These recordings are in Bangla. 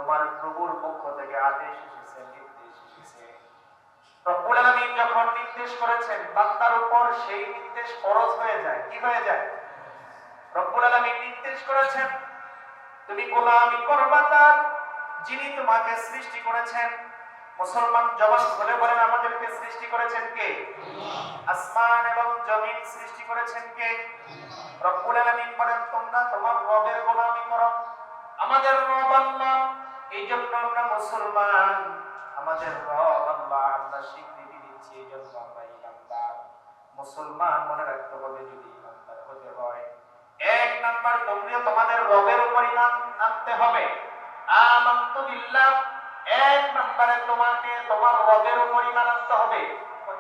তোমার প্রভুর পক্ষ থেকে আদেশ এসেছে, নির্দেশ এসেছে। রব্বুল আলামিন যখন নির্দেশ করেছেন বান্দার উপর, সেই নির্দেশ ফরজ হয়ে যায়। কি হয়ে যায়? রব্বুল আলামিন নির্দেশ করেছেন তুমি গোলামি করবা তার, যিনি তোমাকে সৃষ্টি করেছেন। মুসলমান জবান খুলে বলেন, আমাদেরকে সৃষ্টি করেছেন কে? আসমান এবং জমিন সৃষ্টি করেছেন কে? রব্বুল আলামিন বলেন তোমরা তোমার রবের গোলামি করো। আমাদের রব আল্লাহ, এই জন্য আমরা মুসলমান। আমাদের রব আল্লাহ, আমরা স্বীকৃতি দিচ্ছি, এই জন্য আমরা ইমানদার। মুসলমান মনে রাখতে হবে, যদি ইমানদার হতে হয় এক নাম্বার তোমরা তোমাদের রবের উপর ঈমান আনতে হবে। আমানতু বিল্লাহ, এক নম্বরে তোমাকে তোমার রবের উপর ঈমান আনতে হবে।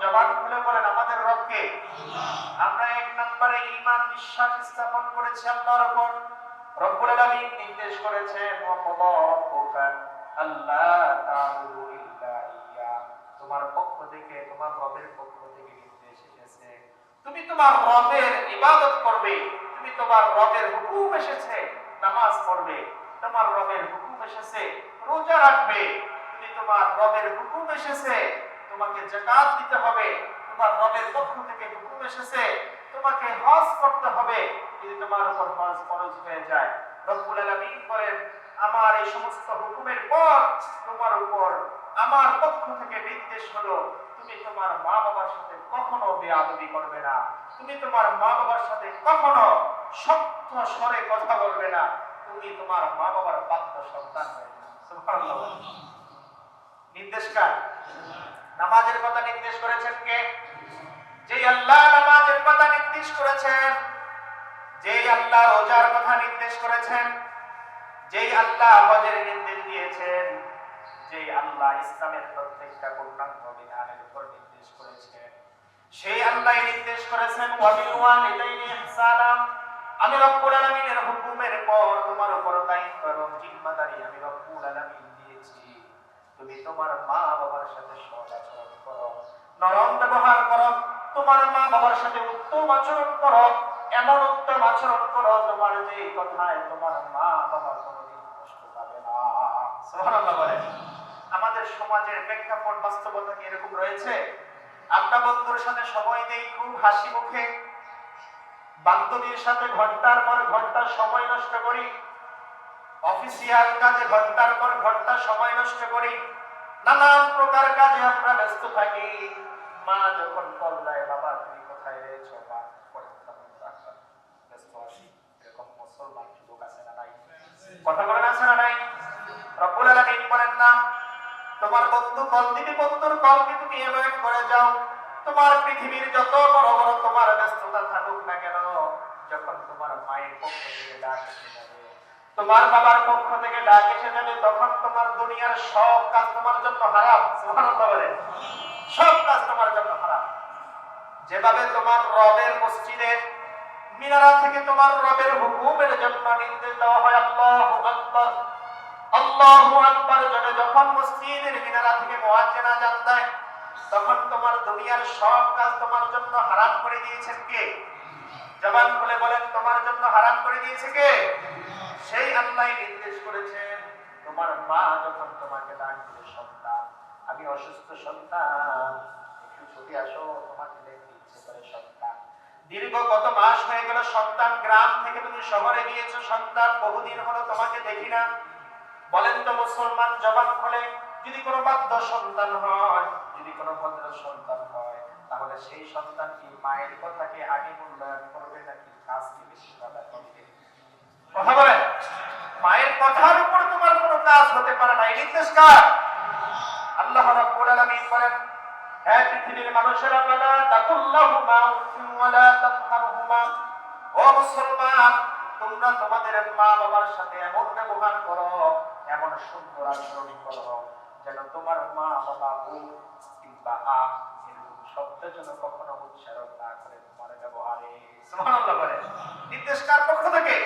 জবান খুলে বলেন আমাদের রবকে আল্লাহ। আমরা এক নম্বরে ঈমান বিশ্বাস স্থাপন করেছি আল্লাহর উপর। রব্বুল আলামিন নির্দেশ করেছেন ওয়া ক্বাদা রাব্বুকা আল্লা তা'বুদু ইল্লা ইয়্যা, তোমার পক্ষ থেকে, তোমার রবের পক্ষ থেকে নির্দেশ এসেছে তুমি তোমার রবের ইবাদত করবে। তুমি তোমার রবের হুকুম এসেছে নামাজ পড়বে, তোমার রবের হুকুম এসেছে রোজা রাখবে, তুমি তোমার রবের হুকুম এসেছে তোমাকে যাকাত দিতে হবে, তোমার রবের পক্ষ থেকে হুকুম এসেছে তোমাকে হজ করতে হবে। যদি তোমার উপর হজ ফরজ হয়ে যায়, রব্বুল আলামিন বলেন আমার এই সমস্ত হুকুমের পর তোমার উপর আমার পক্ষ থেকে নির্দেশ হলো তুমি তোমার মা বাবার সাথে কখনো বেয়াদবি করবে না, তুমি তোমার মা বাবার সাথে কখনো শক্ত স্বরে কথা বলবে না, তুমি তোমার মা বাবার বাধ্য সন্তান হয়ে যাবে। সুবহানাল্লাহ। নির্দেশ কার? নামাজের কথা নির্দেশ করেছেন কে? যে আল্লাহ নামাজের কথা নির্দেশ করেছেন, যে আল্লাহ রোজার কথা নির্দেশ করেছেন, যে আল্লাহ হজের নির্দেশ দিয়েছেন, যে আল্লাহ ইসলামের প্রত্যেকটা পূর্ণাঙ্গ বিধানের উপর নির্দেশ করেছেন, সেই আল্লাহ নির্দেশ করেছেন ওয়া বিল ওয়ালিদাইনি ইহসানা। আমি রব্বুল আলামিনের হুকুমের পর তোমার উপর দায়িত্ব এবং জিম্মাদারি আমি রব্বুল আলামিন দিয়েছি। তুমি তোমার মা বাবার সাথে সৎ আচরণ করো, নরম ব্যবহার করো, তোমার মা বাবার সাথে উত্তম আচরণ করো, এমন উত্তম আচরণ করো তোমার যে কথায় তোমার মা বাবা কোনোদিন কষ্ট পাবে না। সুবহানাল্লাহ বলেন। আমাদের সমাজের প্রেক্ষাপট বাস্তবতা কি এরকম রয়েছে? আমরা বন্ধুর সাথে সময় দেই খুব হাসি মুখে, বান্ধবীর সাথে ঘন্টার পর ঘন্টা সময় নষ্ট করি, অফিসিয়াল কাজে ঘন্টার পর ঘন্টা সময় নষ্ট করি, নানান প্রকার কাজে আমরা ব্যস্ত থাকি। মা যখন কল দেয় বাবা তুমি কোথায় রয়েছো, বা ব্যস্ত আছি, এরকম মুসলমান যুবক আছে না নাই? কথা বলেন আছে না নাই? রব্বুল আলামিন বলেন না তোমার বন্ধু কল দিবি, বন্ধুর কলকে তুমি এভয়েড করে যাও। তোমার পৃথিবীর যত বড় বড় তোমার ব্যস্ততা থাকুক না কেন, যখন তোমার মায়ের পক্ষ থেকে ডাক এসে যাবে, তোমার বাবার পক্ষ থেকে ডাক এসে যাবে, তখন তোমার দুনিয়ার সব কাজ তোমার জন্য হারাম। সুবহানাল্লাহ বলেন। সব কাজ তোমার জন্য হারাম। যেভাবে তোমার রবের মসজিদের মিনারা থেকে তোমার রবের হুকুমের জন্য নির্দেশ দেওয়া হয় আল্লাহু আকবার, আল্লাহু আকবার জোরে যখন মসজিদের মিনারা থেকে মুয়াজ্জিন আযান দেয়, তখন তোমার দুনিয়ার সব কাজ তোমার জন্য হারাম করে দিয়েছেন কে? জবান খুলে বলেন তোমার জন্য হারাম করে দিয়েছে কে? সেই আল্লাহ নির্দেশ করেছেন তোমার মা যখন তোমাকে ডাক দিবে, সন্তান আমি অসুস্থ সন্তান একটু ছুটে আসো, তোমাকে দেখতে ইচ্ছে করে সন্তান। দীর্ঘ কত মাস হয়ে গেল সন্তান গ্রাম থেকে তুমি শহরে গিয়েছো, সন্তান বহুদিন হলো তোমাকে দেখি না। বলেন তো মুসলমান জবান খুলে, যদি কোনো বাধ্য সন্তান হয়, যদি কোনো ভদ্র সন্তান হয়, তাহলে সেই সন্তান কি মায়ের কথাকে আগে মূল্যায়ন করবে নাকি কাজকে বেশি প্রাধান্য দিবে? কথা বলেন। মায়ের কথার উপর তোমার কোনো কাজ হতে পারে না, এই নির্দেশ কার? আল্লাহ রাব্বুল আলামিন বলেন হে পৃথিবীর মানুষেরা, ওয়ালা তাকুল্লাহুমা ওয়ালা তানহারহুমা, ও মুসলমান তোমরা তোমাদের মা বাবার সাথে এমন ব্যবহার করো, এমন সুন্দর আচরণ করো যেন তোমার মা বাবা ও কিংবা আ এরকম শব্দ যেন কখনো উচ্চারণ না করে তোমার ব্যবহারে। সুবহানাল্লাহ বলেন। নির্দেশ কার পক্ষ থেকে?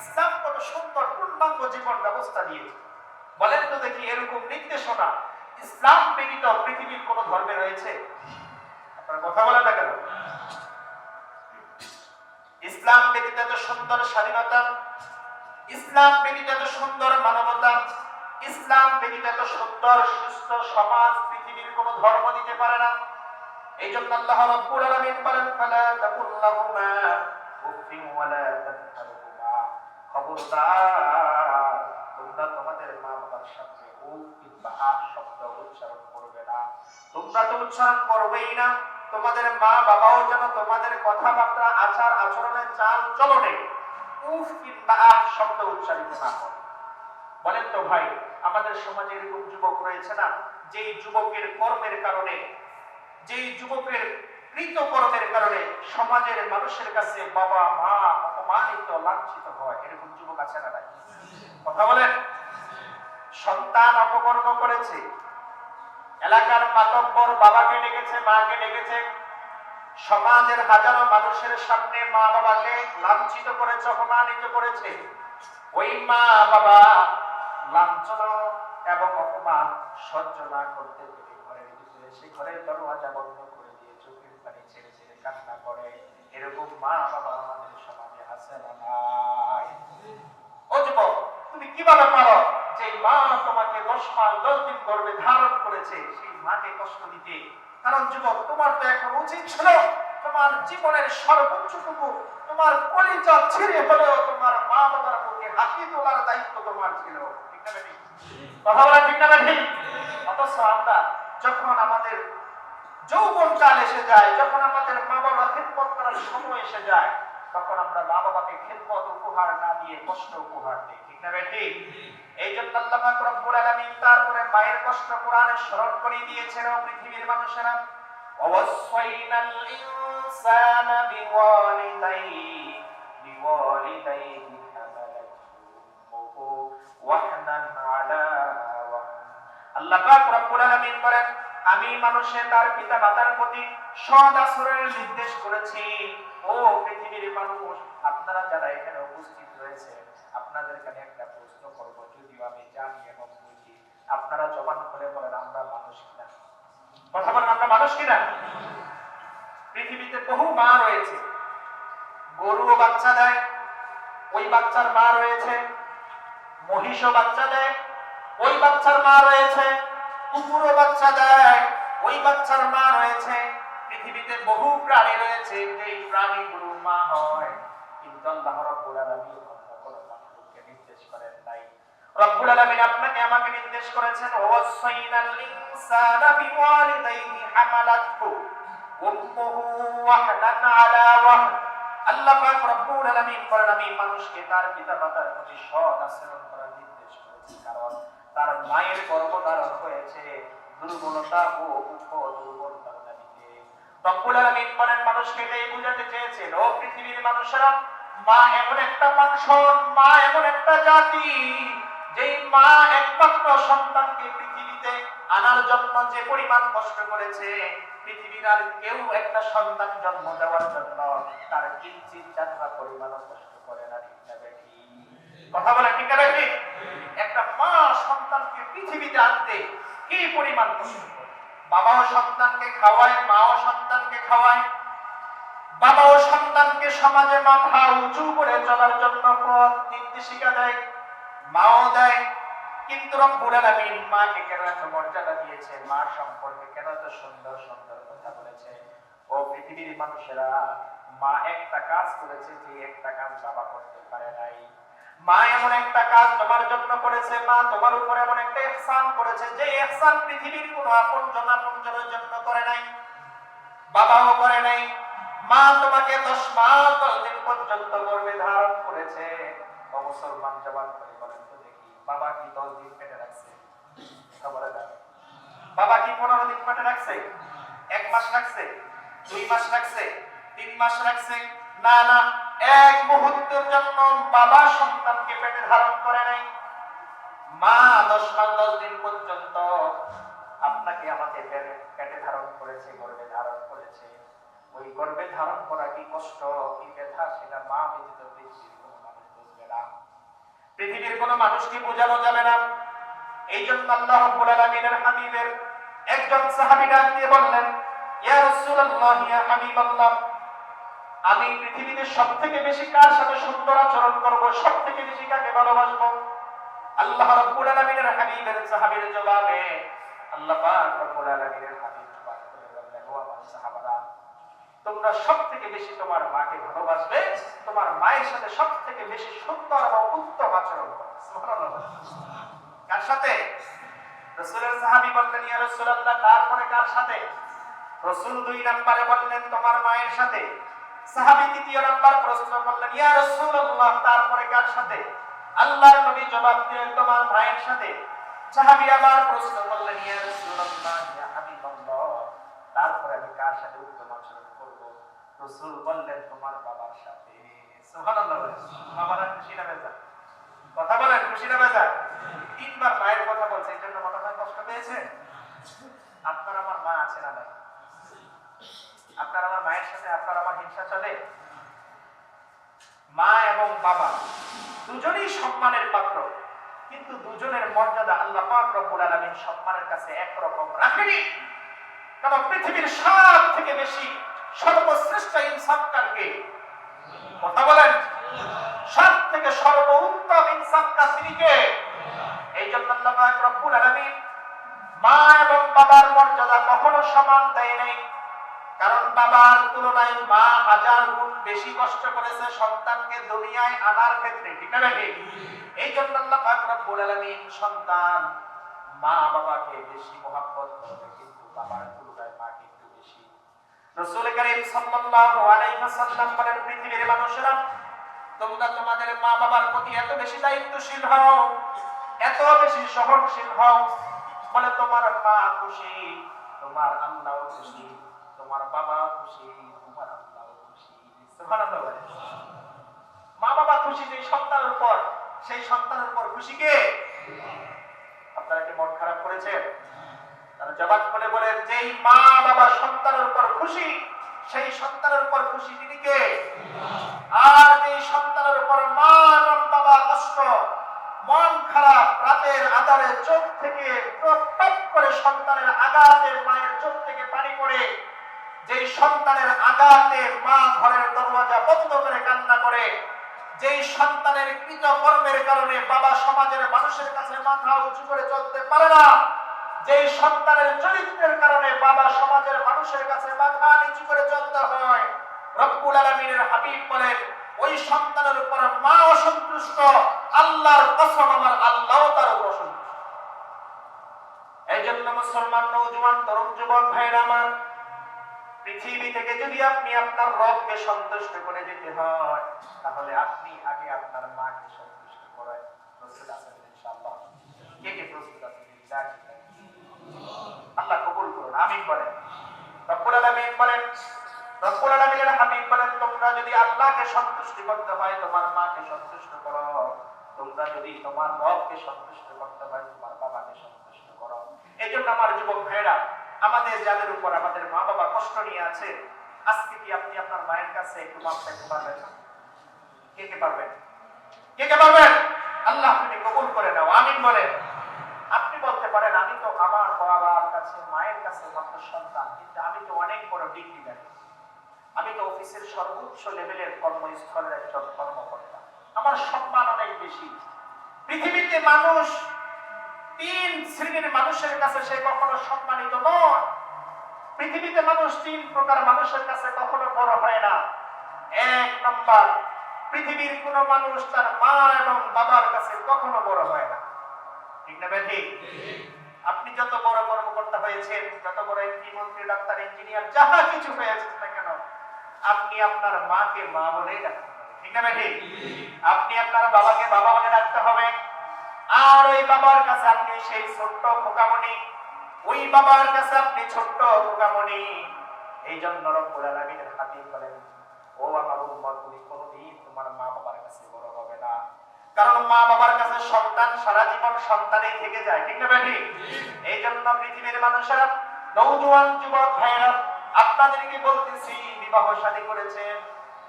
ইসলাম কত সুন্দর পূর্ণাঙ্গ জীবন ব্যবস্থা দিয়েছে। বলেন তো দেখি এরকম নির্দেশনা ইসলাম ব্যতীত পৃথিবীর কোন ধর্মে রয়েছে? আপনারা কথা বলেন না কেন? ইসলাম ব্যতীত এত সুন্দর স্বাধীনতা, ইসলাম ব্যতীত এত সুন্দর মানবতা, ইসলাম ব্যতীত এত সুন্দর সুস্থ সমাজ পৃথিবীর কোন ধর্ম দিতে পারে না। এই জন্য আল্লাহ রাব্বুল আলামিন বলেন, ফালা তাকুল্লাহুমা উফিন ওয়ালা তানহারহুমা, খবরদার তোমরা তোমাদের মা বাবার সামনে উফ কিংবা আহ শব্দ উচ্চারণ করবে না। তোমরা তো উচ্চারণ করবেই না, তোমাদের মা বাবাও যেন তোমাদের কথাবার্তা আচার আচরণের চাল চলনে উফ কিংবা আহ শব্দ উচ্চারিত না করে। বলেন তো ভাই, আমাদের সমাজে এরকম যুবক রয়েছে না, যেই যুবকের কর্মের কারণে, যেই যুবকের কৃতকর্মের কারণে সমাজের মানুষের কাছে বাবা মা অপমানিত লাঞ্ছিত হয়? এরকম যুবক আছে না ভাই? কথা বলেন। সন্তান অপকর্ম করেছে, এলাকার মাতব্বর বাবাকে ডেকেছে, মাকে ডেকেছে, সমাজের হাজারো মানুষের সামনে মা বাবাকে লাঞ্ছিত করেছে, অপমানিত করেছে। ওই মা বাবা লাঞ্ছনা এবং অপমান সহ্য না করতে পেরে ঘরের ভিতরে সে ঘরের দরওয়াজা বন্ধ করে দিয়ে চোখের পানি ছেড়ে ছেড়ে কান্না করে। এরকম মা বাবা আমাদের সমাজে আছে না নাই? ও যুবক, তুমি কিভাবে পারো যে মা তোমাকে 10 মাস 10 দিন গর্ভে ধারণ করেছে সেই মাকে কষ্ট দিতে? কারণ যুবক, তোমার তো এখন উচিত ছিল তোমার জীবনের সর্বোচ্চটুকু তোমার কলিজা ছিঁড়ে হলেও তোমার মা বাবার মুখে হাসি তোলার দায়িত্ব তোমার ছিল। ঠিক না বেঠিক? কথা বলা ঠিক না বেঠিক? অথচ আমরা যখন আমাদের যৌবনকাল এসে যায়, যখন আমাদের মা বাবা খিদমত করার সময় এসে যায়, তখন আমরা মা বাবাকে খিদমত উপহার না দিয়ে কষ্ট উপহার দিই। ঠিক না বেঠিক? এই জন্য আল্লাহ পাক রব্বুল আলামিন তারপরে মায়ের কষ্ট কোরআনে স্মরণ করিয়ে দিয়েছেন। ও পৃথিবীর মানুষেরা, ওয়াসাইনাল ইনসানা বিওয়ালিদাইহি হামালাতহু ওয়াহনান আলা ওয়াহন। আল্লাহ পাক রব্বুল আলামিন বলেন, আমি মানুষের তার পিতা মাতার প্রতি সৎ আচরণের নির্দেশ করেছি। ও পৃথিবীর মানুষ, আপনারা যারা এখানে উপস্থিত রয়েছে, আপনাদের কাছে একটা প্রশ্ন করব, যদিও আমি জানি এবং বুঝি, আপনারা জবান খুলে বলেন আমরা মানুষ কিনা? কথা বলেন, আমরা মানুষ কিনা? পৃথিবীতে বহু মা রয়েছে, গরুও বাচ্চা দেয়, ওই বাচ্চার মা রয়েছে। মহিষও বাচ্চা দেয়, ওই বাচ্চার মা রয়েছে। কুকুরও বাচ্চা দেয়, ওই বাচ্চার মা রয়েছে। পৃথিবীতে বহু প্রাণী রয়েছে, যেই প্রাণীগুলোর মা হয়, কিন্তু আল্লাহ রাব্বুল আলামিন অন্য কোন মাখলুককে নির্দেশ করেন নাই। রব্বুল আলামিন আপনাকে আমাকে নির্দেশ করেছেন, ওয়াসাইনাল ইনসানা বিওয়ালিদাইহি হামালাতহু উম্মুহু ওয়াহনান আলা ওয়াহন। আল্লাহ পাক রব্বুল আলামিন বলেন, আমি মানুষকে তার পিতামাতার প্রতি সৎ আচরণ করার নির্দেশ করেছি, কারণ তার মায়ের গর্ভধারণ হয়েছে দুর্বলতা ও দুর্বলতার দাবিতে। রব্বুল আলামিন বলেন, মানুষকে এটাই বুঝাতে চেয়েছেন, ও পৃথিবীর মানুষেরা, মা এমন একটা মানুষন, মা এমন একটা জাতি, যেই মা একমাত্র সন্তানকে পৃথিবীতে আনার জন্য যে পরিমাণ কষ্ট করেছে, পৃথিবীর আর কেউ একটা সন্তান জন্ম দেওয়ার জন্য তার কিঞ্চিত যাত্রা পরিমাণ কষ্ট করে না। ঠিক না বেঠিক? কথা বলে ঠিক না বেঠিক? একটা মা সন্তানকে পৃথিবীতে আনতে কি পরিমাণ কষ্ট করে। বাবাও সন্তানকে খাওয়ায়, মাও সন্তানকে খাওয়ায়, বাবাও সন্তানকে সমাজে মাথা উঁচু করে চলার জন্য পথ নির্দেশিকা দেয়, মাও দেয়। কিন্তু রব্বুল আলামিন মাকে কেন এত মর্যাদা দিয়েছে, মা সম্পর্কে কেন এত সুন্দর সুন্দর কথা বলেছে? ও পৃথিবীর মানুষেরা, মা একটা কাজ করেছে যে একটা কাজ বাবা করতে পারে নাই। মা এমন একটা কাজ তোমার জন্য করেছে, মা তোমার উপর এমন একটা ইহসান করেছে যে ইহসান পৃথিবীর কোনো আপনজনের জন্য করে নাই, বাবাও করে নাই। মা তোমাকে 10 মাস 10 দিন পর্যন্ত গর্ভে ধারণ করেছে। ও মুসলমান, জবান করে বলেন তো দেখি, বাবা কি 10 দিন পেটে রাখছে? বাবা কি 15 দিন পেটে রাখছে? 1 মাস রাখছে? 2 মাস রাখছে? 3 মাস রাখছে? না না, এক মুহূর্তের জন্য বাবা সন্তানকে পেটে ধারণ করে নাই। মা 10 মাস 10 দিন পর্যন্ত আপনাকে আমাকে পেটে ধারণ করেছে, গর্ভে ধারণ করেছে। ওই গর্ভে ধারণ করা কি কষ্ট, কি ব্যথা, সেটা মা ব্যতীত পৃথিবীর কোনো মানুষ বুঝবে না, পৃথিবীর কোনো মানুষকে বোঝানো যাবে না। এই জন্য আল্লাহ রাব্বুল আলামিনের হাবিবের একজন সাহাবী ডাক দিয়ে বললেন, ইয়া রাসূলুল্লাহ, ইয়া হাবিবাল্লাহ, আমি পৃথিবীতে সবথেকে বেশি কার সাথে সুন্দর আচরণ করব, সবথেকে বেশি কাকে ভালোবাসবো? আল্লাহ রাব্বুল আলামিনের হাবিবের সাহাবীর জবাবে আল্লাহ পাক রব্বুল আলামিনের হাবিব জবাব করে বললেন, ও আমার সাহাবারা, তোমরা সবথেকে বেশি তোমার মাকে ভালোবাসবে, তোমার মায়ের সাথে সবথেকে বেশি সুন্দর এবং উত্তম আচরণ করবে। সুবহানাল্লাহ। কার সাথে? রাসূলের সাহাবী বললেন, ইয়া রাসূলুল্লাহ, তারপরে কার সাথে? রাসূল 2 নম্বরে বললেন, তোমার মায়ের সাথে। সাহাবী 3 নম্বর প্রশ্ন করলেন, ইয়া রাসূলুল্লাহ, তারপরে কার সাথে? আল্লাহর নবী জবাব দিলেন, তোমার ভাইয়ের সাথে। সাহাবী আবার প্রশ্ন করলেন, ইয়া রাসূলুল্লাহ, ইয়া হাবিবাল্লাহ, তারপরে আমি কার সাথে উত্তম আচরণ করব? রাসূল বললেন, তোমার বাবার সাথে। সুবহানাল্লাহ। বাবারা খুশি না বেজার? কথা বলেন, খুশি না বেজার? 3 বার মায়ের কথা বলছে, এর জন্য মাথায় কষ্ট পেয়েছে? আপনার আমার মা আছে না নাই? আপনার আমার মায়ের সাথে আপনার আমার হিংসা চলে? মা এবং বাবা দুজনেই সম্মানের পাত্র, কিন্তু দুজনের মর্যাদা আল্লাহ পাক রব্বুল আলামিন সম্মানের কাছে একরকম রাখেনি। কারণ পৃথিবীর সব থেকে বেশি সর্বশ্রেষ্ঠ ইনসাফকারকে, কথা বলেন, সব থেকে সর্বোত্তম ইনসাফকার তিনি কে? এই জন্য আল্লাহ পাক রব্বুল আলামিন মা এবং বাবার মর্যাদা কখনো সমান দেয় নাই। কারণ বাবার তুলনায় মা 1000 গুণ বেশি কষ্ট করেছে সন্তানকে দুনিয়ায় আনার ক্ষেত্রে, ঠিক না নাকি? এই জন্য আল্লাহ পাক রব্বুল আলামিন সন্তান মা বাবাকে বেশি মহব্বত করে, কিন্তু বাবার তুলনায় মাকে একটু বেশি। রাসূল কারীম সাল্লাল্লাহু আলাইহি ওয়াসাল্লাম বলেন, পৃথিবীর মানুষেরা, তোমরা তোমাদের মা বাবার প্রতি এত বেশি দায়িত্বশীল হও, এত বেশি সহনশীল হও, বলে তোমার মা খুশি, তোমার আল্লাহও খুশি, তোমার বাবা খুশি, তোমার আল্লাহও খুশি। সুবহানাল্লাহ। মা বাবা খুশি যে সন্তানের উপর, সেই সন্তানের উপর খুশি কে? আপনারা কি মন খারাপ করেছেন? তারা জবাব করে বলেন, যেই মা বাবা সন্তানের উপর খুশি, সেই সন্তানের উপর খুশি তিনি কে? আর যেই সন্তানের উপর মা এবং বাবা কষ্ট, মন খারাপ, রাতের আঁধারে চোখ থেকে টপ করে সন্তানের আঘাতে মায়ের চোখ থেকে পানি পড়ে, যেই সন্তানের আঘাতে মা ঘরের দরওয়াজা বন্ধ করে কান্না করে, যেই সন্তানের কৃতকর্মের কারণে বাবা সমাজের মানুষের কাছে মাথা উঁচু করে চলতে পারে না, যেই সন্তানের চরিত্রের কারণে বাবা সমাজের মানুষের কাছে মাথা নিচু করে চলতে হয়, রব্বুল আলামিনের হাবিব বলেন, ওই সন্তানের উপর মা অসন্তুষ্ট, আল্লাহর কসম আমার আল্লাহও তার উপর অসন্তুষ্ট। এই জন্য মুসলমান নওজোয়ান তরুণ যুবক ভাইরা আমার, পৃথিবী থেকে যদি আপনি আপনার রবকে সন্তুষ্ট করে যেতে হয়, তাহলে আপনি আগে আপনার মাকে সন্তুষ্ট করেন। প্রস্তুত আছেন ইনশাআল্লাহ? কে কে প্রস্তুত আছেন? আল্লাহ কবুল করুন, আমিন বলেন। রব্বুল আলামিন বলেন, রব্বুল আলামিনের হাবিব বলেন, তোমরা যদি আল্লাহকে সন্তুষ্ট করতে হয়, তোমার মাকে সন্তুষ্ট করো। তোমরা যদি তোমার রবকে সন্তুষ্ট করতে হয়, তোমার বাবাকে সন্তুষ্ট করো। এইজন্য আমার যুবক ভাইরা, আমাদের যাদের উপর আমাদের মা বাবা কষ্ট নিয়ে আছে, আজকে কি আপনি আপনার মায়ের কাছে একটু মাপ চাইতে পারবেন? কে কে পারবেন? কে কে পারবেন? আল্লাহ তুমি কবুল করে নাও, আমিন বলেন। আপনি বলতে পারেন, আমি তো আমার বাবার কাছে, মায়ের কাছে মাত্র সন্তান, কিন্তু আমি তো অনেক বড় ডিগ্রি জানি, আমি তো অফিসের সর্বোচ্চ লেভেলের কর্মস্থলের একজন কর্মকর্তা, আমার সম্মান অনেক বেশি। পৃথিবীতে মানুষ 3 শ্রেণীর মানুষের কাছে সে কখনো সম্মানিত নয়। পৃথিবীতে মানুষ 3 প্রকার মানুষের কাছে কখনো বড় হয় না। 1 নাম্বার, পৃথিবীর কোন মানুষ তার মা এবং বাবার কাছে কখনো বড় হয় না, ঠিক না বেঠিক? আপনি যত বড় কর্মকর্তা হয়েছেন, যত বড় এমপি, মন্ত্রী, ডাক্তার, ইঞ্জিনিয়ার, যাহা কিছু হয়েছেন না কেন, আপনি আপনার মাকে মা বলেই ডাকতে হবে, ঠিক না বেঠিক? আপনি আপনার বাবাকে বাবা বলে ডাকতে হবে। আর ওই বাবার কাছে আপনি সেই ছোট্ট খোকামণি, ওই বাবার কাছে আপনি ছোট্ট খোকামণি। এই জন্য রব্বুল আলামিনের হাবিব বলেন, ও আমার উম্মত, তুমি কোনদিন তোমার মা বাবার কাছে বড় হবে না। কারণ মা বাবার কাছে সন্তান সারা জীবন সন্তানই থেকে যায়, ঠিক না বেঠিক? এই জন্য পৃথিবীর মানুষেরা, নওজোয়ান যুবক ভাইরা, আপনাদেরকে বলতেছি, বিবাহ শাদী করেছেন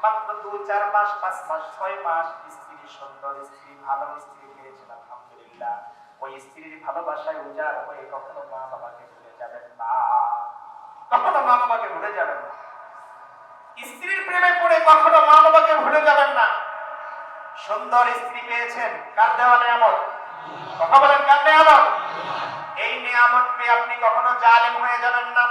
মাত্র 2-4 মাস, 5 মাস, 6 মাস, স্ত্রী সুন্দর, স্ত্রী ভালো, স্ত্রী পেয়েছেন আলহামদুলিল্লাহ। ওই স্ত্রীর ভালোবাসায় উজাড় হয়ে কখনো মা বাবাকে ভুলে যাবেন না, কখনো মা বাবাকে ভুলে যাবেন না। স্ত্রীর প্রেমে পড়ে কখনো মা বাবাকে ভুলে যাবেন না। সুন্দর স্ত্রী পেয়েছেন, কার দেওয়া নিয়ামত? কথা বলেন, কার নিয়ামত? এই নিয়ামত পেয়ে আপনি কখনো জালেম হয়ে যাবেন না।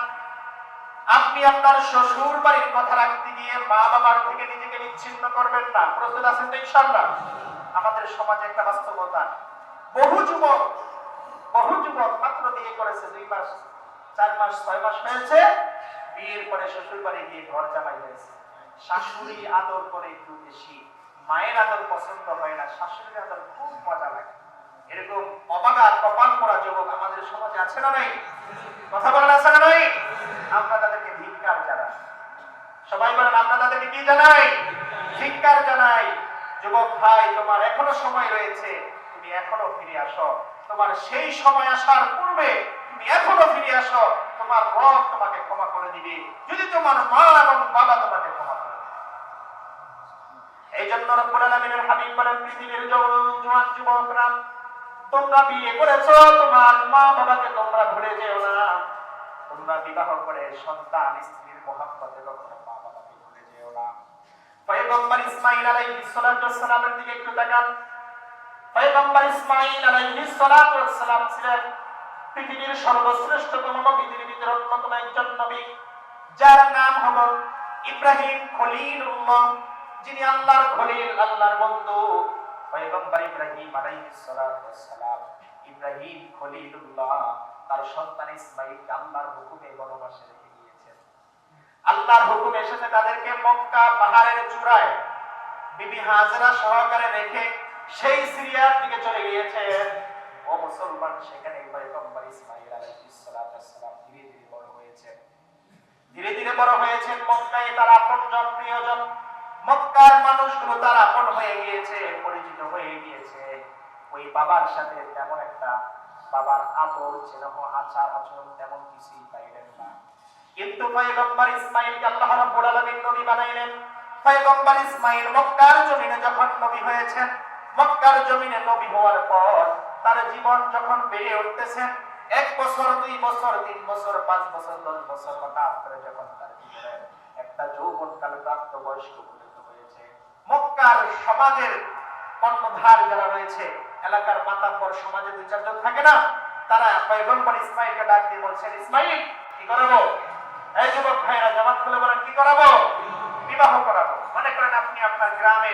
আপনি আপনার শ্বশুর বাড়ির কথা রাখতে গিয়ে মা বাবার থেকে নিজেকে বিচ্ছিন্ন করবেন না। প্রস্তুত আছেন তো ইনশাআল্লাহ? আমাদের সমাজে একটা বাস্তবতা, বহু যুবক মাত্র বিয়ে করেছে 2 মাস, 4 মাস, 6 মাস হয়েছে, বিয়ের পরে শ্বশুর বাড়ি গিয়ে ঘর জামাই হয়েছে। শাশুড়ি আদর করে একটু বেশি, মায়ের আদর পছন্দ হয় না, শাশুড়ির আদর খুব মজা লাগে। এরকম অবাগা কপাল পড়া যুবক আমাদের সমাজে আছে না নাই? কথা বলেন, আছে না নাই? আমরা তাদেরকে ধিক্কার জানাই। সবাই বলেন, আমরা তাদেরকে কি জানাই? ধিক্কার জানাই। যুবক ভাই, তোমার এখনো সময় রয়েছে, তুমি এখনো ফিরে আসো। তোমার সেই সময় আসার পূর্বে তুমি এখনো ফিরে আসো, তোমার রব তোমাকে ক্ষমা করে দিবে, যদি তোমার মা এবং বাবা তোমাকে ক্ষমা করে। এই জন্য রব্বুল আলামিনের হাবিব বলেন, পৃথিবীর জওয়ান যুবকরা, তোমরা বিয়ে করেছো, তোমার মা বাবাকে তোমরা ভুলে যেও না। তোমরা বিবাহ করে সন্তান স্ত্রীর মহব্বতে কখনো মা বাবাকে ভুলে যেও না। পয়গম্বর ইসমাঈল আলাইহিস সালাতু ওয়াস সালামের দিকে একটু তাকান। পয়গম্বর ইসমাঈল আলাইহিস সালাতু ওয়াস সালাম ছিলেন পৃথিবীর সর্বশ্রেষ্ঠতম নবীদের ভিতরে অন্যতম একজন নবী, যার নাম হলো ইব্রাহিম খলিলুল্লাহ, যিনি আল্লাহর খলিল, আল্লাহর বন্ধু। পয়গম্বর ইব্রাহিম আলাইহিস সালাতু ওয়াস সালাম, ইব্রাহিম খলিলুল্লাহ, তার সন্তান ইসমাঈলকে আল্লাহর হুকুমে বনবাসে রেখে গিয়েছেন। আল্লাহর হুকুম এসেছে তাদেরকে মক্কা পাহাড়ের চূড়ায় বিবি হাজেরা সহকারে রেখে সেই সিরিয়ার দিকে চলে গিয়েছেন। ও মুসলমান, সেখানে পয়গম্বর ইসমাঈল আলাইহিস সালাতু ওয়াস সালাম ধীরে ধীরে বড় হয়েছেন। মক্কায় তার আপনজন, প্রিয়জন, মক্কার মানুষগুলো তার আপন হয়ে গিয়েছে, পরিচিত হয়ে গিয়েছে। ওই বাবার সাথে তেমন একটা বাবার আদর, স্নেহ, আচার আচরণ তেমন কিছুই পাইলেন না। কিন্তু পয়গম্বর ইসমাঈলকে আল্লাহ রাব্বুল আলামিন নবী বানাইলেন। পয়গম্বর ইসমাঈল মক্কার জমিনে যখন নবী হয়েছেন, মক্কার জমিনে নবী হওয়ার পর তার জীবন যখন বেড়ে উঠতেছেন, 1 বছর, 2 বছর, 3 বছর, 5 বছর, 10 বছর হঠাৎ করে যখন তার জীবনে একটা যৌবনকাল প্রাপ্ত বয়স্ক উপনীত হয়েছে, মক্কার সমাজের কর্ণধার যারা রয়েছে, এলাকার মাতাব্বর, সমাজে 2-4 জন থাকে না, তারা পয়গম্বর ইসমাঈলকে ডাক দিয়ে বলছেন, ইসমাঈল, কি করাবো? এই যুবক ভাইরা জামাত খুলে বলেন, কি করাবো? বিবাহ করাবো। মনে করেন আপনি আপনার গ্রামে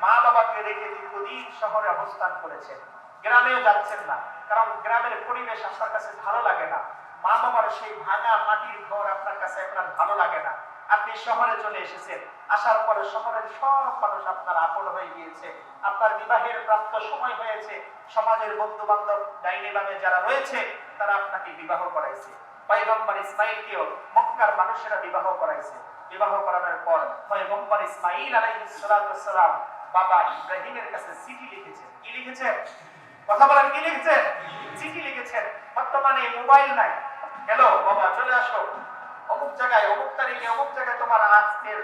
মা বাবাকে রেখে দীর্ঘদিন শহরে অবস্থান করেছেন, গ্রামেও যাচ্ছেন না, কারণ গ্রামের পরিবেশ আপনার কাছে ভালো লাগে না। মা বাবার সেই ভাঙা মাটির ঘর আপনার কাছে আপনার ভালো লাগে না। আপনি শহরে চলে এসেছেন, আসার পরে শহরের সব মানুষ আপনার আপন হয়ে গিয়েছে, আপনার বিবাহের প্রাপ্ত সময় হয়েছে, সমাজের বন্ধু বান্ধব, ডাইনি বামে যারা রয়েছে তারা আপনাকে বিবাহ করাইছে। পয়গম্বর ইসমাঈলকেও মক্কার মানুষেরা বিবাহ করাইছে। বিবাহ করানোর পর পয়গম্বর ইসমাঈল আলাইহিস সালাতু ওয়াস সালাম বাবা ইব্রাহিমের কাছে চিঠি লিখেছেন। কি লিখেছেন? কথা বলেন, কি লিখেছেন? চিঠি লিখেছেন। বর্তমানে মোবাইল নাই, হ্যালো বাবা চলে আসো, অমুক জায়গায় অমুক তারিখে অমুক জায়গায় তোমার আজকের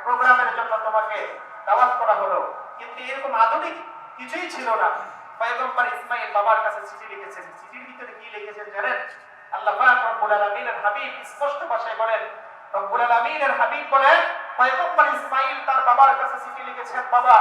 প্রোগ্রামের জন্য তোমাকে দাওয়াত করা হলো, কিন্তু এরকম আধুনিক কিছুই ছিল না। পয়গম্বর ইসমাঈল বাবার কাছে চিঠি লিখেছেন। চিঠির ভিতরে কি লিখেছেন জানেন? আল্লাহ পাক রব্বুল আলামিনের হাবিব স্পষ্ট ভাষায় বলেন, রব্বুল আলামিনের হাবিব বলেন, পয়গম্বর ইসমাঈল তার বাবার কাছে চিঠি লিখেছেন, বাবা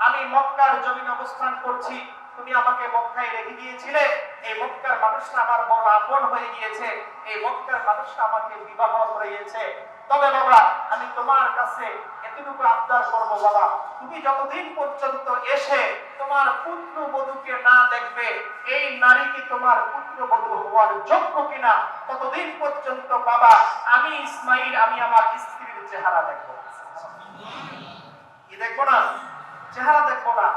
আমি মক্কার জমিনে অবস্থান করছি, তুমি আমাকে মক্কায় রেখে গিয়েছিলে, এই মক্কার মানুষরা আমার বড় আপন হয়ে গিয়েছে, এই মক্কার মানুষরা আমাকে বিবাহ করিয়েছে। তবে বাবা আমি তোমার কাছে এতটুকু আবদার করব, বাবা তুমি যতদিন পর্যন্ত এসে তোমার পুত্রবধূকে না দেখবে, এই নারী কি তোমার পুত্রবধূ হওয়ার যোগ্য কিনা, ততদিন পর্যন্ত বাবা আমি ইসমাঈল আমি আমার স্ত্রীর চেহারা দেখবো। কি দেখবো না? চেহারা দেখবো না।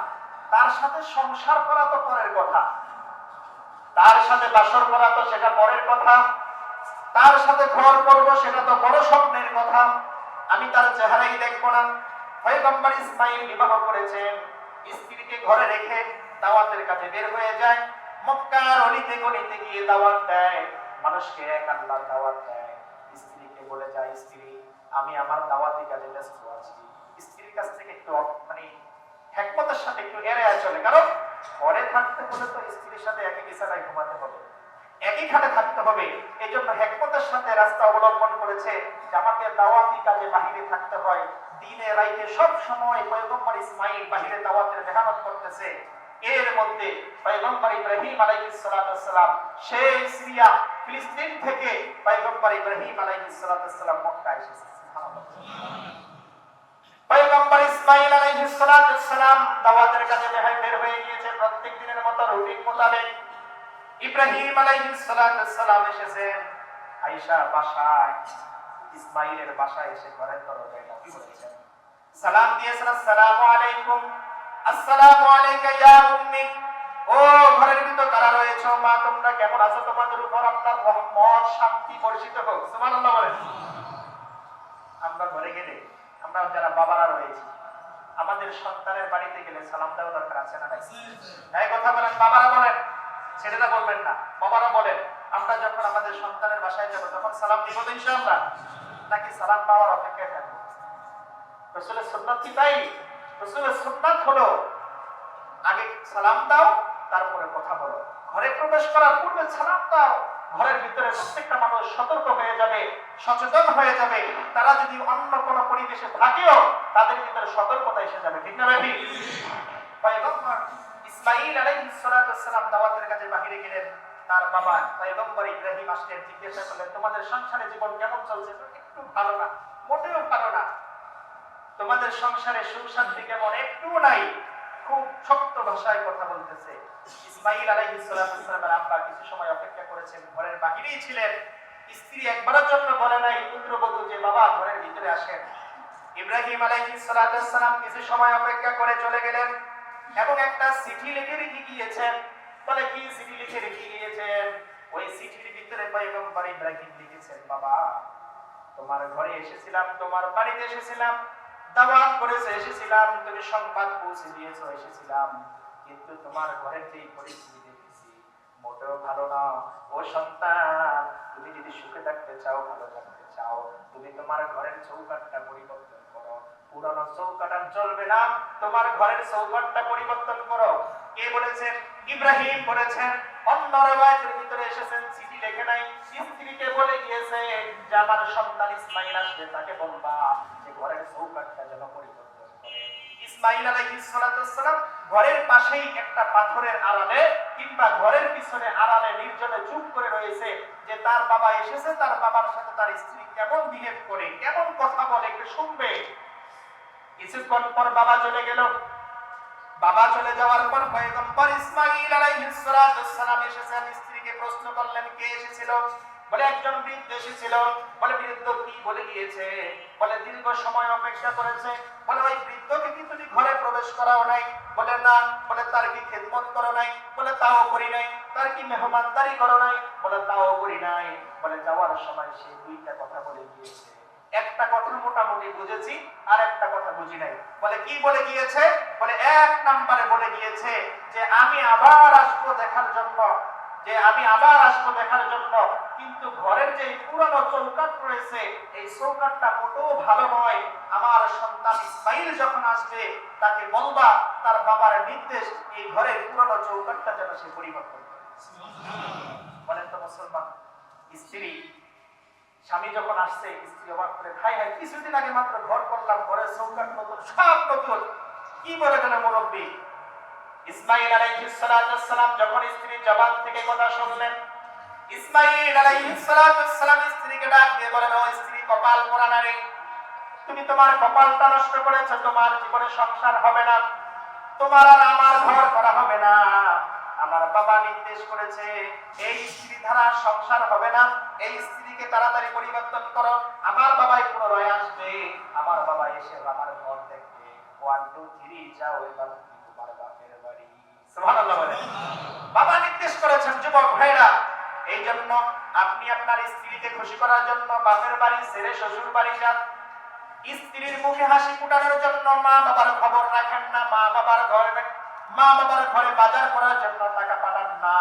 তার সাথে সংসার করা তো পরের কথা, তার সাথে বাসর করা তো সেটা পরের কথা, তার সাথে ঘর করব সেটা তো বড় স্বপ্নের কথা, আমি তার চেহারাই দেখবো না। পয়গম্বর ইসমাঈল বিবাহ করেছেন, স্ত্রীকে ঘরে রেখে দাওয়াতের কাজে বের হয়ে যায়, মক্কার অলিতে গলিতে গিয়ে দাওয়াত দেয়, মানুষকে এক আল্লাহর দাওয়াত দেয়। স্ত্রীকে বলে যায়, স্ত্রী আমি আমার দাওয়াতি কাজে ব্যস্ত আছি। স্ত্রীর কাছ থেকে একটু মানে হিকমতের সাথে একটু এড়িয়ে চলে, কারণ ঘরে থাকতে হলে তো স্ত্রীর সাথে একই বিছানায় ঘুমাতে হবে, একই খাটে থাকতে হবে। এই জন্য হিকমতের সাথে রাস্তা অবলম্বন করেছে যে আমাকে দাওয়াতি কাজে বাহিরে থাকতে হয়, দিনে রাইতে সব সময় পয়গম্বর ইসমাঈল বাহিরে দাওয়াতের মেহনত করতেছে। এর মধ্যে পয়গম্বর ইব্রাহিম আলাইহিস সালাম সেই সিরিয়া ফিলিস্তিন থেকে পয়গম্বর ইব্রাহিম আলাইহিস সালাম মক্কায় এসেছেন। সুবহানাল্লাহ। পয়গম্বর ইসমাঈল আলাইহিস সালাম দাওয়াতের কাজে বের হয়ে গিয়েছে প্রত্যেক দিনের মতো রুটিন মোতাবেক। ইব্রাহিম আলাইহিস সালাম এসেছেন আয়েশা বাসায়, ইসমাঈলের বাসায় এসে ঘরের দরজায় নক করেছেন, সালাম দিয়েছেন, আসসালামু আলাইকুম, আসসালামু আলাইকা ইয়া উম্মি। ও ঘরের ভিতর কারা রয়েছে মা, তোমরা কেমন আছো? তোমাদের উপর আল্লাহর রহমত শান্তি বর্ষিত হোক। সুবহানাল্লাহ বলেন। আমরা ঘরে গেলে, আমরা যারা বাবারা রয়েছি, আমাদের সন্তানের বাড়িতে গেলে সালাম দেওয়া দরকার আছে না নাই? এই কথা বলেন, বাবারা বলেন, ছেলেরা বলবেন না, বাবারা বলেন। আমরা যখন আমাদের সন্তানের বাসায় যাব তখন সালাম দিব তো ইনশাআল্লাহ, নাকি সালাম পাওয়ার অপেক্ষায় থাকবো? রাসূলের সুন্নাত কি তাই? রাসূলের সুন্নাত হলো আগে সালাম দাও, তারপরে কথা বলো। ঘরে প্রবেশ করার পূর্বে সালাম দাও। ঘরের ভিতরে প্রত্যেকটা মানুষ সতর্ক হয়ে যাবে, সচেতন হয়ে যাবে। তারা যদি অন্য কোনো পরিবেশে থাকেও তাদের ভিতরে সতর্কতা এসে যাবে। ঠিক না ভাই? পয়গম্বর ইসমাঈল আলাইহিস সালাম দাওয়াতের কাজে বাহিরে গেলেন। তার বাবা পয়গম্বর ইব্রাহিম আসলেন, জিজ্ঞাসা করলেন, তোমাদের সংসারে জীবন কেমন চলছে? একটু ভালো না, মোটেও ভালো না। তোমাদের সংসারে সুখ শান্তি কেমন? একটু নাই। খুব শক্ত ভাষায় কথা বলতেছে। ইসমাঈল আলাইহিস সালামের আব্বা কিছু সময় অপেক্ষা করেছেন, ঘরের বাহিরেই ছিলেন। স্ত্রী একবারের জন্য বলে নাই পুত্রবধূ যে বাবা ঘরের ভিতরে আসেন। ইব্রাহিম আলাইহিস সালাম কিছু সময় অপেক্ষা করে চলে গেলেন এবং একটা চিঠি লিখে রেখে গিয়েছেন। বলে কি চিঠি লিখে রেখে গিয়েছেন? ওই চিঠির ভিতরে পয়গম্বর ইব্রাহিম লিখেছেন, বাবা তোমার ঘরে এসেছিলাম, তোমার বাড়িতে এসেছিলাম, দাওয়াত করেছে এসেছিলাম, তুমি সংবাদ পৌঁছে দিয়েছো এসেছিলাম, কিন্তু তোমার ঘরের যে পরিস্থিতি দেখেছি মোটেও ভালো না। ও সন্তান, তুমি যদি সুখে থাকতে চাও, ভালো থাকতে চাও, তুমি তোমার ঘরের চৌকাঠটা পরিবর্তন করো। পুরানো চৌকাঠ আর চলবে না, তোমার ঘরের চৌকাঠটা পরিবর্তন করো। কে বলেছেন? ইব্রাহিম বলেছেন। অন্য রওয়ায়াতের ভিতরে এসেছেন চিঠি লেখে নাই, স্ত্রীকে বলে গিয়েছে যে আমার সন্তান ইসমাঈল আসবে, তাকে বলবা যে ঘরের চৌকাঠটা যেন পরিবর্তন করে। ইসমাঈল আলাইহিস সালাম ঘরের পাশেই একটা পাথরের আড়ালে কিংবা ঘরের পিছনে আড়ালে নির্জনে চুপ করে রয়েছে যে তার বাবা এসেছে, তার বাবার সাথে তার স্ত্রী কেমন বিহেভ করে, কেমন কথা বলে একটু শুনবে। কিছুক্ষণ পর বাবা চলে গেল। বাবা চলে যাওয়ার পর পয়গম্বর ইসমাঈল আলাইহিস সালাম এসেছেন, স্ত্রীকে প্রশ্ন করলেন কে এসেছিল? বলে একজন বৃদ্ধ এসেছিল। বলে বৃদ্ধ কি বলে গিয়েছে? বলে দীর্ঘ সময় অপেক্ষা করেছে। বলে ওই বৃদ্ধকে কি তুমি ঘরে প্রবেশ করাও নাই? বলে না। বলে তার কি খেদমত করো নাই? বলে তাও করি নাই। তার কি মেহমানদারি করো নাই? বলে তাও করি নাই। বলে যাওয়ার সময় সে দুইটা কথা বলে গিয়েছে, একটা কথা মোটামুটি বুঝেছি আর একটা কথা বুঝি নাই। বলে কি বলে গিয়েছে? বলে এক নম্বরে বলে গিয়েছে যে আমি আবার আসবো দেখার জন্য, যে আমি আবার আসবো দেখার জন্য, কিন্তু ঘরের যে পুরানো চৌকাঠ রয়েছে এই চৌকাঠটা মোটেও ভালো নয়। আমার সন্তান ইসমাঈল যখন আসবে তাকে বলবা তার বাবার নির্দেশ এই ঘরের পুরানো চৌকাঠটা যেন সে পরিবর্তন করে। বলেন তো মুসলমান, স্ত্রী স্বামী যখন আসছে স্ত্রী অবাক করে, হাই হাই কিছুদিন আগে মাত্র ঘর করলাম, ঘরের চৌকাঠ নতুন, সব নতুন, কি বলে গেল মুরব্বী? ইসমাঈল আলাইহিস সালাম যখন স্ত্রীর জবান থেকে কথা শুনলেন, ইসমাঈল আলাইহিস সালাম স্ত্রীকে ডাক দিয়ে বলেন, ও স্ত্রী, কপাল পোড়া নারী, তুমি তোমার কপালটা নষ্ট করেছো, তোমার জীবনে সংসার হবে না, তোমার আর আমার ঘর করা হবে না। আমার বাবা নির্দেশ করেছে এই স্ত্রী ধারা সংসার হবে না, এই স্ত্রীকে তাড়াতাড়ি পরিবর্তন করো। আমার বাবাই পুনরায় আসবে, আমার বাবা এসে আমার ঘর দেখবে। 1 2 3 যাও, এবার তোমার বাপের বাড়ি। সুবহানাল্লাহ বলেন। বাবা নির্দেশ করেছেন যুবক ভাইরা, এই জন্য আপনি আপনার স্ত্রীকে খুশি করার জন্য বাপের বাড়ি ছেড়ে শ্বশুর বাড়ি যান। স্ত্রীর মুখে হাসি ফুটানোর জন্য মা বাবার খবর রাখেন না, মা বাবার ঘরে বাজার করার জন্য টাকা পাঠান না,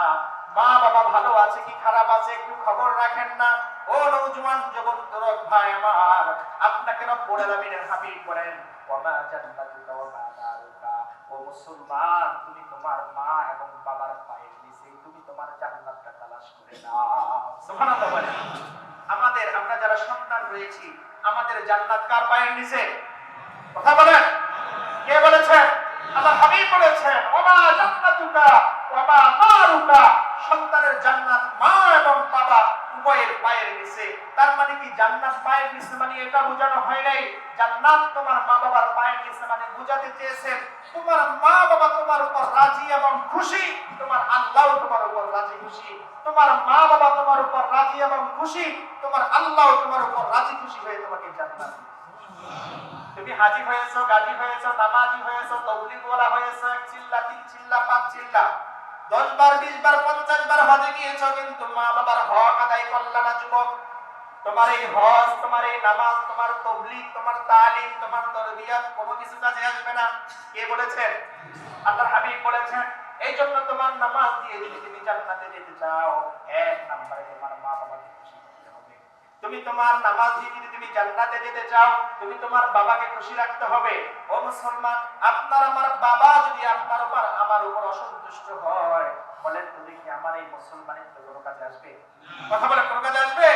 মা বাবা ভালো আছে কি খারাপ আছে একটু খবর রাখেন না। ও নওজোয়ান যুবক যুবক ভাই আমার, আপনাকে রব্বুল আলামিনের হাবিব বলেন, ওয়ামা জান্নাতুকা ওয়া মা নারুকা। ও মুসলমান, তুমি তোমার মা এবং বাবার পায়ের নিচে তুমি তোমার জান্নাতটা তালাশ করে নাও। সুবহানাল্লাহ বলেন। আমরা যারা সন্তান রয়েছি, আমাদের জান্নাত কার পায়ের নিচে? কথা বলেন, কে বলেছেন? আল্লাহ হাবিব বলেছেন ওমা জান্নাতুকা ওমা নারুকা, সন্তানের জান্নাত মা এবং বাবা উভয়ের পায়ের নিচে। তার মানে কি জান্নাত পায়ের নিচে মানে এটা বোঝানো হয় নাই জান্নাত তোমার মা বাবার পায়ের নিচে, মানে বুঝাতে চেয়েছেন তোমার মা বাবা তোমার উপর রাজি এবং খুশি, তোমার আল্লাহ তোমার উপর রাজি খুশি। তোমার মা বাবা তোমার উপর রাজি এবং খুশি, তোমার আল্লাহ তোমার উপর রাজি খুশি হয়ে তোমাকে জান্নাত। তুমি হাজি হয়েছো, গাজী হয়েছো, নামাজি হয়েছো, তাবলীগ ওয়ালা হয়েছো, এক চিল্লা, তিন চিল্লা, পাঁচ চিল্লা, 10 বার 20 বার 50 বার হজে গিয়েছো, কিন্তু মা বাবার হক আদায় করলা না যুবক। তোমার এই হজ, তোমার এই নামাজ, তোমার তাবলীগ, তোমার তালিম, তোমার তরবিয়ত কোনো কিছু কাজে আসবে না। কে বলেছেন? আল্লাহর হাবিব বলেছেন এই জন্য তোমার নামাজ দিয়ে যদি তুমি জান্নাতে যেতে চাও, এক নম্বরে তোমার মা বাবাকে খুশি করতে হবে। তুমি তোমার নামাজ দিয়ে যদি তুমি জান্নাতে যেতে চাও, তুমি তোমার বাবাকে খুশি রাখতে হবে। ও মুসলমান, আপনার আমার বাবা যদি আপনার উপর আমার উপর অসন্তুষ্ট হয়, বলেন তো দেখি আমার এই মুসলমানের তো কোনো কাজে আসবে? কথা বলেন, কোনো কাজে আসবে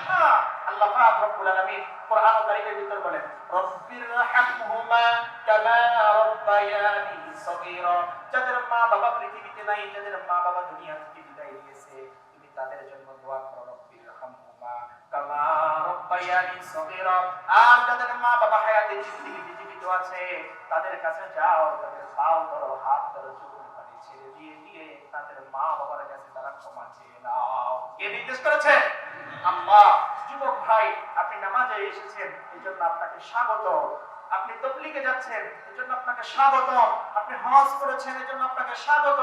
না। আল্লাহ পাক রব্বুল আলামিন কোরআন কারীমের ভিতর বলেন রব্বিরহামহুমা কামা রাব্বায়ানি সগীরা। যাদের মা বাবা পৃথিবীতে নাই, যাদের মা বাবা দুনিয়া থেকে বিদায় নিয়েছে, তুমি তাদের জন্য দোয়া করো রব্বিরহামহুমা কামা রাব্বায়ানি সগীরা। আর যাদের মা বাবা হায়াতে জীবিত আছে, তাদের কাছে যাও, তাদের পাও ধরো, হাত ধরো, চোখের পানি ছেড়ে দিয়ে দিয়ে তাদের মা বাবার কাছে তারা ক্ষমা চেয়ে নাও। কে নির্দেশ করেছে? আল্লাহ। যুবক ভাই, আপনি নামাজে এসেছেন, এজন্য আপনাকে স্বাগত। আপনি তাবলীগে যাচ্ছেন, এজন্য আপনাকে স্বাগত। আপনি হজ করেছেন, এজন্য আপনাকে স্বাগত।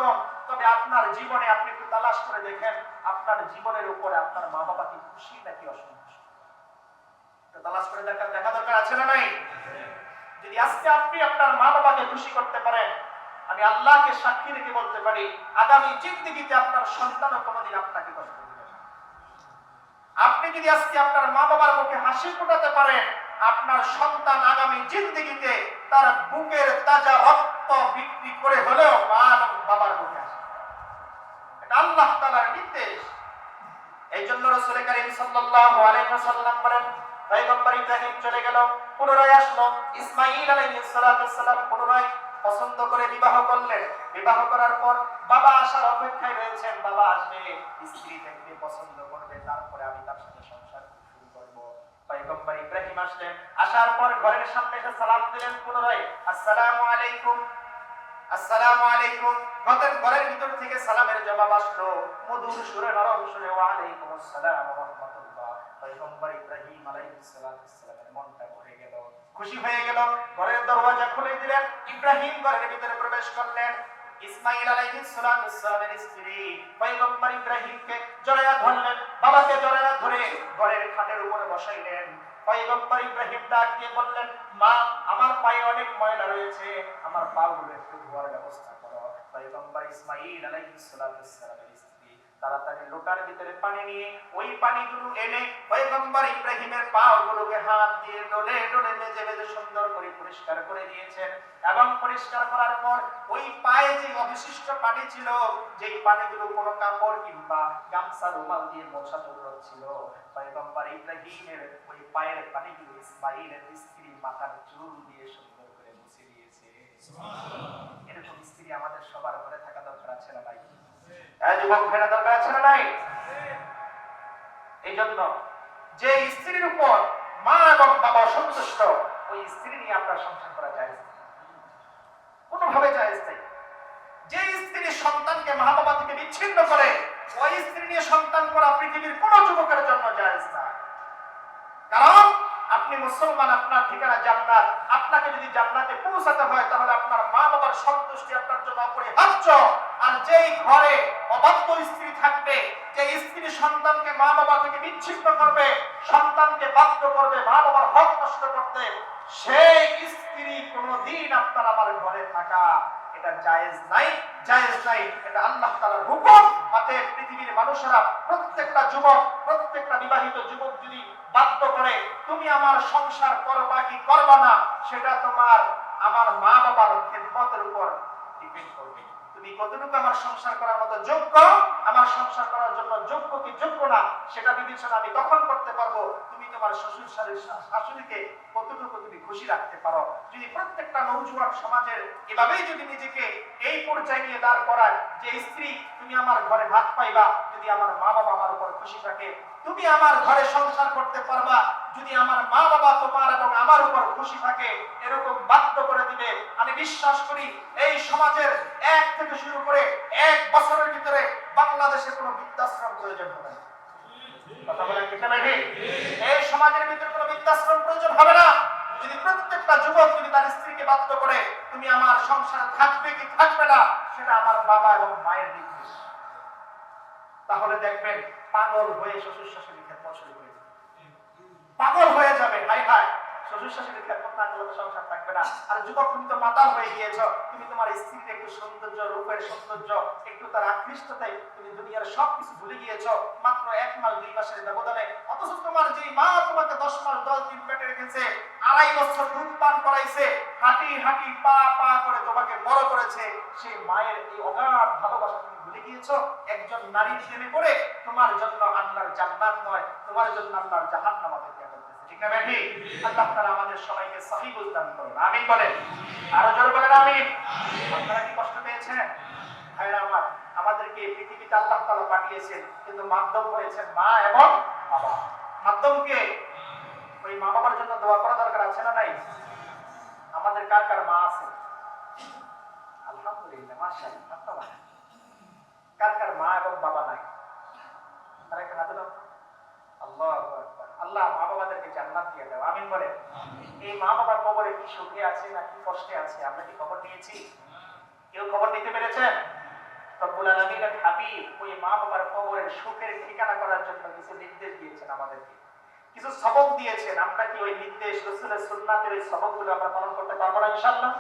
তবে আপনার জীবনে আপনি একটু তালাশ করে দেখেন, আপনার জীবনের উপরে আপনার মা বাবা কি খুশি নাকি অসন্তুষ্ট? একটু তালাশ করে দেখা দরকার আছে না নাই? যদি আজকে আপনি আপনার মা বাবাকে খুশি করতে পারেন, আমি আল্লাহকে সাক্ষী রেখে বলতে পারি আগামী জিন্দেগিতে আপনার সন্তানও কোনোদিন আপনাকে কষ্ট দিবে না। আপনি যদি আজকে আপনার মা বাবার মুখে হাসি ফোটাতে পারেন, আপনার সন্তান আগামী জিন্দেগিতে তার বুকের তাজা রক্ত বিক্রি করে হলেও মা এবং বাবার মুখে হাসি। এটা আল্লাহ তাআলার নির্দেশ। এই জন্য রাসূল কারীম সাল্লাল্লাহু আলাইহি ওয়াসাল্লাম বলেন, পয়গম্বর ইব্রাহিম চলে গেল, পুনরায় আসলো। ইসমাঈল আলাইহিস সালাম পুনরায় পছন্দ করে বিবাহ করলেন। বিবাহ করার পর বাবা আসার অপেক্ষায় রয়েছেন, বাবা আসবে, স্ত্রী দেখবে, পছন্দ করবে, তারপরে আমি তার সাথে সংসার শুরু করব। পয়গম্বর ইব্রাহিম আসলেন, আসার পর ঘরের সামনে এসে সালাম দিলেন পুনরায়, আসসালামু আলাইকুম, আসসালামু আলাইকুম। ঘরের ভিতর থেকে সালামের জবাব আসলো মধুর সুরে, নরম সুরে, ওয়া আলাইকুম আসসালাম ওয়া রাহমাতুল্লাহ। পয়গম্বর ইব্রাহিম আলাইহিস সালামের মনটা ভরে গেল, খুশি হয়ে গেল। ঘরের দরওয়াজা খুলে দিলেন, ইব্রাহিম ঘরের ভিতরে প্রবেশ করলেন। ইসমাঈল আলাইহিস সালামের স্ত্রী পয়গম্বর ইব্রাহিমকে জড়ায়া ধরলেন, বাবাকে জড়ায়া ধরে ঘরের খাটের উপরে বসাইলেন। পয়গম্বর ইব্রাহিম ডাক দিয়ে বললেন, মা, আমার পায়ে অনেক ময়লা রয়েছে, আমার পাগুলো একটু ধোয়ার ব্যবস্থা করো। পয়গম্বর ইসমাঈল আলাইহিস সালামের স্ত্রী তাড়াতাড়ি লোটার ভিতরে পানি নিয়ে ওই পানিগুলো এনে পয়গম্বর ইব্রাহিমের পাগুলোকে হাত দিয়ে ডলে ডলে মেজে মেজে সুন্দর করে পরিষ্কার করে দিয়েছেন। এবং পরিষ্কার করার পর ওই পায়ে যে অবশিষ্ট পানি ছিল, যেই পানিগুলো কোনো কাপড় কিংবা গামছা রুমাল দিয়ে মোছা জরুরত ছিল, পয়গম্বর ইব্রাহিমের ওই পায়ের পানিগুলো ইসমাঈলের স্ত্রী মাথার চুল দিয়ে সুন্দর করে মুছে দিয়েছে। সুবহানাল্লাহ। এরকম স্ত্রী আমাদের সবার ঘরে থাকা দরকার আছে না ভাই? যুবক ভাইরা, দরকার আছে না নাই? এই জন্য যে স্ত্রীর উপর মা এবং বাবা সন্তুষ্ট, ওই স্ত্রী নিয়ে আপনার সংসার করা যায় কোনোভাবে জায়েজ নেই। যে স্ত্রী সন্তানকে মা বাবা থেকে বিচ্ছিন্ন করে, ওই স্ত্রী নিয়ে সন্তান করা পৃথিবীর কোন যুবকের জন্য জায়েজ না। কারণ আপনি মুসলমান, আপনার ঠিকানা জান্নাত। আপনাকে যদি জান্নাতে পৌঁছাতে হয়, তাহলে আপনার মা বাবার সন্তুষ্টি আপনার জন্য অপরিহার্য। আর যেই ঘরে অবাধ্য স্ত্রী থাকবে, যে স্ত্রী সন্তানকে মা বাবা থেকে বিচ্ছিন্ন করবে, সন্তানকে বাধ্য করবে মা বাবার হক নষ্ট করতে, সেই স্ত্রী কোনদিন আপনার আমার ঘরে থাকা এটা জায়েজ নাই, জায়েজ নাই। এটা আল্লাহ তাআলার হুকুম। অতএব পৃথিবীর মানুষেরা, প্রত্যেকটা যুবক, প্রত্যেকটা বিবাহিত যুবক যদি বাধ্য করে তুমি আমার সংসার করবা কি করবা না, সেটা তোমার আমার মা বাবার খেদমতের উপর ডিপেন্ড করবে। তুমি কতটুকু আমার সংসার করার মতো যোগ্য, আমার সংসার করার জন্য যোগ্য কি যোগ্য না সেটা বিবেচনা আমি তখন করতে পারবো তুমি তোমার শ্বশুর শাশুড়িকে কতটুকু তুমি খুশি রাখতে পারো। যদি প্রত্যেকটা নওজোয়ান সমাজের এভাবেই যদি নিজেকে এই পর্যায়ে নিয়ে দাঁড় করায় যে স্ত্রী তুমি আমার ঘরে ভাত পাইবা যদি আমার মা বাবা আমার উপর খুশি থাকে, তুমি আমার ঘরে সংসার করতে পারবা যদি আমার মা বাবা তোমার এবং আমার উপর খুশি থাকে, এরকম বাধ্য করে দিবে। আমি বিশ্বাস করি এই সমাজের 1 থেকে শুরু করে 1 বছরের ভিতরে বাংলাদেশে কোনো বৃদ্ধাশ্রম প্রয়োজন হবে না। কথা বলেন ঠিক না ঠিক? এই সমাজের ভিতরে কোনো বৃদ্ধাশ্রম প্রয়োজন হবে না যদি প্রত্যেকটা যুবক যদি তার স্ত্রীকে বাধ্য করে তুমি আমার সংসারে থাকবে কি থাকবে না সেটা আমার বাবা এবং মায়ের নির্দেশ। তাহলে দেখবেন পাগল হয়ে শ্বশুর শাশুড়ির খেদমত শুরু করে দিবে, পাগল হয়ে যাবে। হাই হাই, শ্বশুর শাশুড়ির খেদমত না করলে তো সংসার থাকবে না। আর যুবক তুমি তো মাতাল হয়ে গিয়েছো, তুমি তোমার স্ত্রীর একটু সৌন্দর্য, রূপের সৌন্দর্য, একটু তার আকৃষ্টতায় তুমি দুনিয়ার সবকিছু ভুলে গিয়েছো মাত্র 1 মাস 2 মাসের ব্যবধানে। অথচ তোমার যে মা তোমাকে 10 মাস 10 দিন পেটে রেখেছে, 2.5 বছর দুধ পান করাইছে, হাঁটি হাঁটি পা পা করে তোমাকে বড় করেছে, সেই মায়ের এই অগাধ ভালোবাসা তুমি ভুলে গিয়েছো একজন নারীর প্রেমে পড়ে। তোমার জন্য আল্লাহর জান্নাত নয়, তোমার জন্য আল্লাহর জাহান্নাম অপেক্ষা করতেছে। ঠিক না ভাই? আল্লাহ তাআলা আমাদের সবাইকে সহিহ বুঝ দান করুন। আমিন বলেন। আরো জোরে বলেন আমিন। আপনারা কি কষ্ট পেয়েছেন? ভাইরা আমার, আমাদেরকে পৃথিবীতে আল্লাহ তাআলা পাঠিয়েছেন কিন্তু মাধ্যম হয়েছেন মা এবং বাবা। মাধ্যমকে ওই মা বাবার জন্য দোয়া করা দরকার আছে না নাই? আমাদের কার কার মা আছে? আলহামদুলিল্লাহ, মাশাআল্লাহ। কার কার মা এবং বাবা নাই? তারা একটা হাত দাও। আল্লাহু আকবার। আল্লাহ মা বাবাদেরকে জান্নাত দিয়ে দাও। আমিন বলেন। এই মা বাবার কবরে কি সুখে আছে না কি কষ্টে আছে আমরা কি খবর নিয়েছি? কেউ খবর নিতে পেরেছেন? রব্বুল আলামিনের হাবিব ওই মা বাবার কবরের সুখের ঠিকানা করার জন্য কিছু নির্দেশ দিয়েছেন আমাদেরকে, কিছু সবক দিয়েছেন। আমরা কি ওই নির্দেশ রাসূলের সুন্নাতের ওই সবকগুলো আমরা পালন করতে পারবো না ইনশাআল্লাহ?